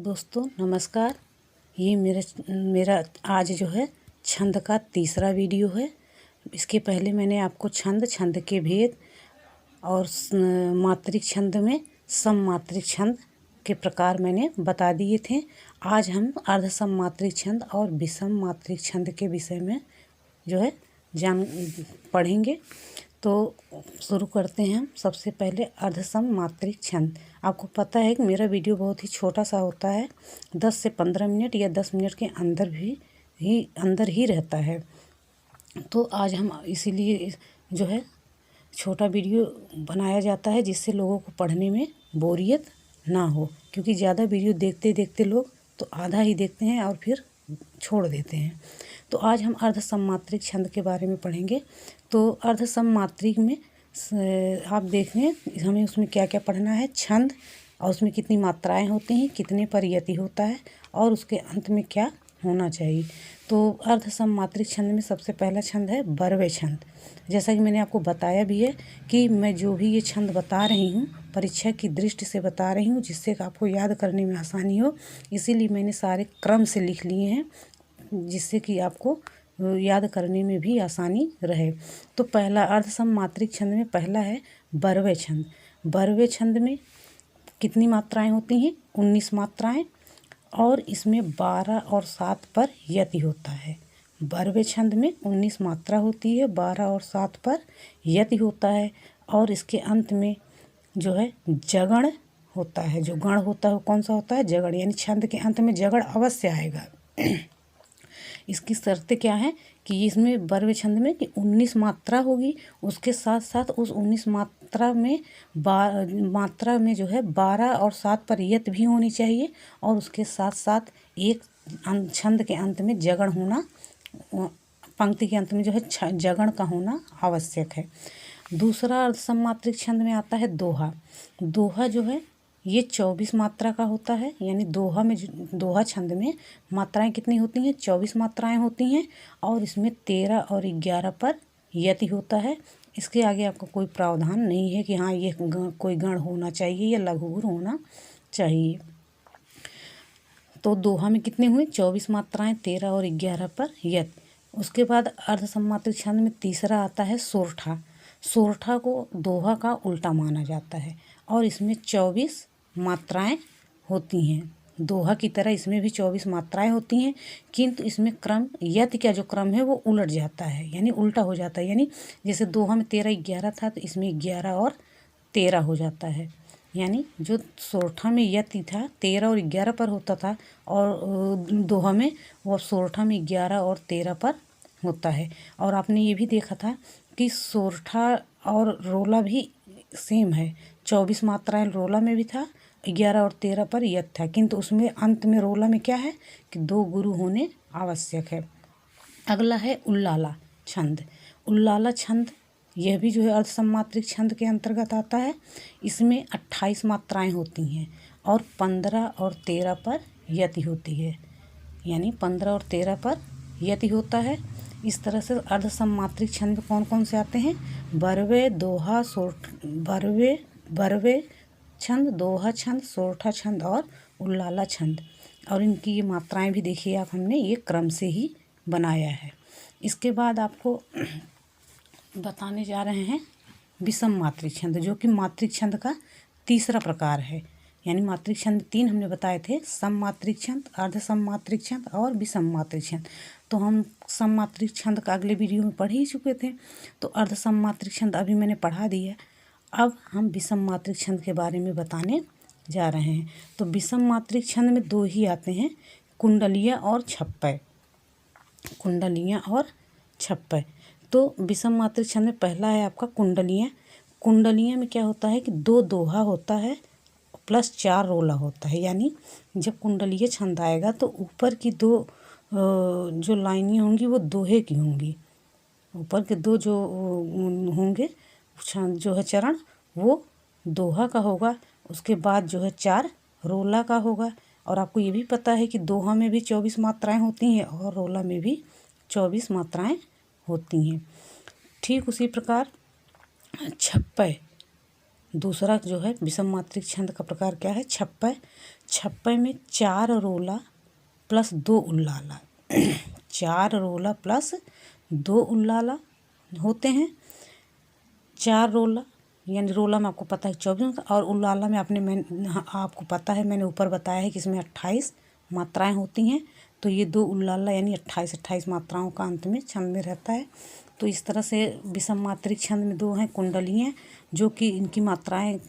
दोस्तों नमस्कार। ये मेरा आज जो है छंद का तीसरा वीडियो है। इसके पहले मैंने आपको छंद के भेद और मात्रिक छंद में सममात्रिक छंद के प्रकार मैंने बता दिए थे। आज हम अर्ध सममात्रिक छंद और विषम मात्रिक छंद के विषय में जो है पढ़ेंगे। तो शुरू करते हैं हम। सबसे पहले अर्ध सममात्रिक छंद। आपको पता है कि मेरा वीडियो बहुत ही छोटा सा होता है, 10 से 15 मिनट या 10 मिनट के अंदर ही रहता है। तो आज हम इसीलिए जो है छोटा वीडियो बनाया जाता है, जिससे लोगों को पढ़ने में बोरियत ना हो। क्योंकि ज़्यादा वीडियो देखते देखते लोग तो आधा ही देखते हैं और फिर छोड़ देते हैं। तो आज हम अर्ध सममात्रिक छंद के बारे में पढ़ेंगे। तो अर्ध सममात्रिक में आप देखें हमें उसमें क्या क्या पढ़ना है। छंद और उसमें कितनी मात्राएं होती हैं, कितने पर यति होता है और उसके अंत में क्या होना चाहिए। तो अर्ध सममात्रिक छंद में सबसे पहला छंद है बर्वे छंद। जैसा कि मैंने आपको बताया भी है कि मैं जो भी ये छंद बता रही हूँ परीक्षा की दृष्टि से बता रही हूँ, जिससे आपको याद करने में आसानी हो। इसीलिए मैंने सारे क्रम से लिख लिए हैं, जिससे कि आपको याद करने में भी आसानी रहे। तो पहला अर्ध सममात्रिक छंद में पहला है बर्वे छंद। बर्वे छंद में कितनी मात्राएं होती हैं? 19 मात्राएं, और इसमें 12 और 7 पर यति होता है। बर्वे छंद में 19 मात्रा होती है, 12 और 7 पर यति होता है, और इसके अंत में जो है जगण होता है। जो गण होता है वो कौन सा होता है? जगण। यानी छंद के अंत में जगण अवश्य आएगा। इसकी शर्तें क्या है कि इसमें बर्वे छंद में कि 19 मात्रा होगी, उसके साथ साथ उस 19 मात्रा में जो है 12 और 7 पर यत भी होनी चाहिए, और उसके साथ साथ एक छंद के अंत में जगण होना, पंक्ति के अंत में जो है जगण का होना आवश्यक है। दूसरा अर्ध सममात्रिक छंद में आता है दोहा। दोहा जो है ये 24 मात्रा का होता है। यानी दोहा छंद में मात्राएं कितनी होती हैं? 24 मात्राएं होती हैं, और इसमें 13 और 11 पर यति होता है। इसके आगे आपको कोई प्रावधान नहीं है कि हाँ ये कोई गण होना चाहिए या लघु होना चाहिए। तो दोहा में कितने हुए? 24 मात्राएं, 13 और 11 पर यत। उसके बाद अर्ध सममात्रिक छंद में तीसरा आता है सोरठा। सोरठा को दोहा का उल्टा माना जाता है, और इसमें 24 मात्राएं होती हैं। दोहा की तरह इसमें भी 24 मात्राएं होती हैं, किंतु इसमें क्रम यति का जो क्रम है वो उलट जाता है, यानी उल्टा हो जाता है। यानी जैसे दोहा में 13-11 था, तो इसमें 11 और 13 हो जाता है। यानी जो सोरठा में यति था 13 और 11 पर होता था, और दोहा में वो सोरठा में 11 और 13 पर होता है। और आपने ये भी देखा था कि सोरठा और रोला भी सेम है। 24 मात्राएं रोला में भी था, 11 और 13 पर यत था, किंतु उसमें अंत में रोला में क्या है कि 2 गुरु होने आवश्यक है। अगला है उल्लाला छंद। उल्लाला छंद यह भी जो है अर्ध सममात्रिक छंद के अंतर्गत आता है। इसमें 28 मात्राएं होती हैं, और 15 और 13 पर यति होती है। यानी 15 और 13 पर यति होता है। इस तरह से अर्ध सममात्रिक छंद कौन कौन से आते हैं? बर्वे, दोहा, बर्वे छंद, दोहा छंद, सोरठा छंद और उल्लाला छंद। और इनकी ये मात्राएं भी देखिए आप, हमने ये क्रम से ही बनाया है। इसके बाद आपको बताने जा रहे हैं विषम मात्रिक छंद, जो कि मात्रिक छंद का तीसरा प्रकार है। यानी मात्रिक छंद 3 हमने बताए थे, सममात्रिक छंद, अर्ध सममात्रिक छंद और विषम मात्रिक छंद। तो हम सममात्रिक छंद का अगले वीडियो में पढ़ ही चुके थे, तो अर्ध सममात्रिक छंद अभी मैंने पढ़ा दिया। अब हम विषम मात्रिक छंद के बारे में बताने जा रहे हैं। तो विषम मात्रिक छंद में 2 ही आते हैं, कुंडलियाँ और छप्पय। कुंडलियाँ और छप्पय। तो विषम मात्रिक छंद में पहला है आपका कुंडलियाँ। कुंडलियाँ में क्या होता है कि 2 दोहा होता है प्लस 4 रोला होता है। यानी जब कुंडलीय छंद आएगा तो ऊपर की 2 जो लाइनें होंगी वो दोहे की होंगी। ऊपर के 2 जो होंगे जो है चरण, वो दोहा का होगा। उसके बाद जो है 4 रोला का होगा। और आपको ये भी पता है कि दोहा में भी 24 मात्राएं होती हैं, और रोला में भी 24 मात्राएं होती हैं। ठीक उसी प्रकार छप्पय दूसरा जो है विषम मात्रिक छंद का प्रकार क्या है? छप्पय। छप्पे में 4 रोला प्लस 2 उल्लाला 4 रोला प्लस 2 उल्लाला होते हैं। 4 रोला यानी रोला में आपको पता है 24 और उल्लाला में आपको पता है, मैंने ऊपर बताया है कि इसमें 28 मात्राएं होती हैं। तो ये 2 उल्लाला यानी 28 मात्राओं का अंत में छंद में रहता है। तो इस तरह से विषम मात्रिक छंद में 2 हैं कुंडलियाँ, जो कि इनकी मात्राएं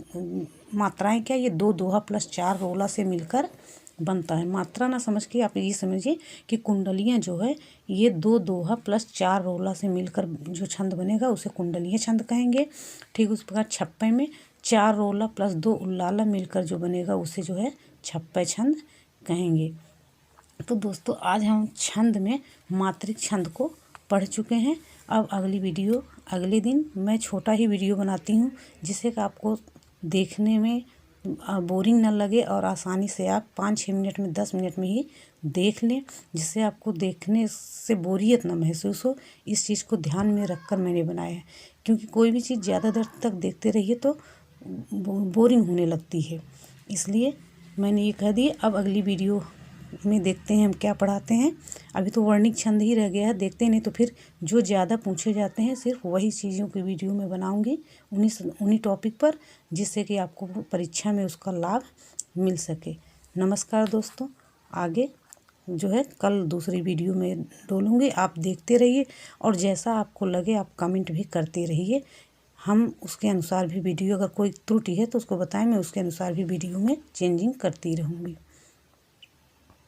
क्या, ये 2 दोहा प्लस 4 रोला से मिलकर बनता है। मात्रा ना समझ के आप ये समझिए कि कुंडलियाँ जो है ये 2 दोहा प्लस 4 रोला से मिलकर जो छंद बनेगा उसे कुंडलीय छंद कहेंगे। ठीक उस प्रकार छप्पे में 4 रोला प्लस 2 उल्लाला मिलकर जो बनेगा उसे जो है छप्पे छंद कहेंगे। तो दोस्तों आज हम छंद में मात्रिक छंद को पढ़ चुके हैं। अब अगली वीडियो अगले दिन मैं छोटा ही वीडियो बनाती हूँ, जिससे कि आपको देखने में बोरिंग ना लगे और आसानी से आप 5-6 मिनट में 10 मिनट में ही देख लें, जिससे आपको देखने से बोरियत ना महसूस हो। इस चीज़ को ध्यान में रखकर मैंने बनाया है, क्योंकि कोई भी चीज़ ज़्यादा देर तक देखते रहिए तो बोरिंग होने लगती है। इसलिए मैंने ये कह दिया। अब अगली वीडियो में देखते हैं हम क्या पढ़ाते हैं। अभी तो वर्णिक छंद ही रह गया है, देखते नहीं तो फिर जो ज़्यादा पूछे जाते हैं सिर्फ वही चीज़ों की वीडियो में बनाऊंगी उन्हीं टॉपिक पर, जिससे कि आपको परीक्षा में उसका लाभ मिल सके। नमस्कार दोस्तों, आगे जो है कल दूसरी वीडियो में डालूंगी, आप देखते रहिए और जैसा आपको लगे आप कमेंट भी करते रहिए। हम उसके अनुसार भी वीडियो, अगर कोई त्रुटि है तो उसको बताएं, मैं उसके अनुसार भी वीडियो में चेंजिंग करती रहूँगी।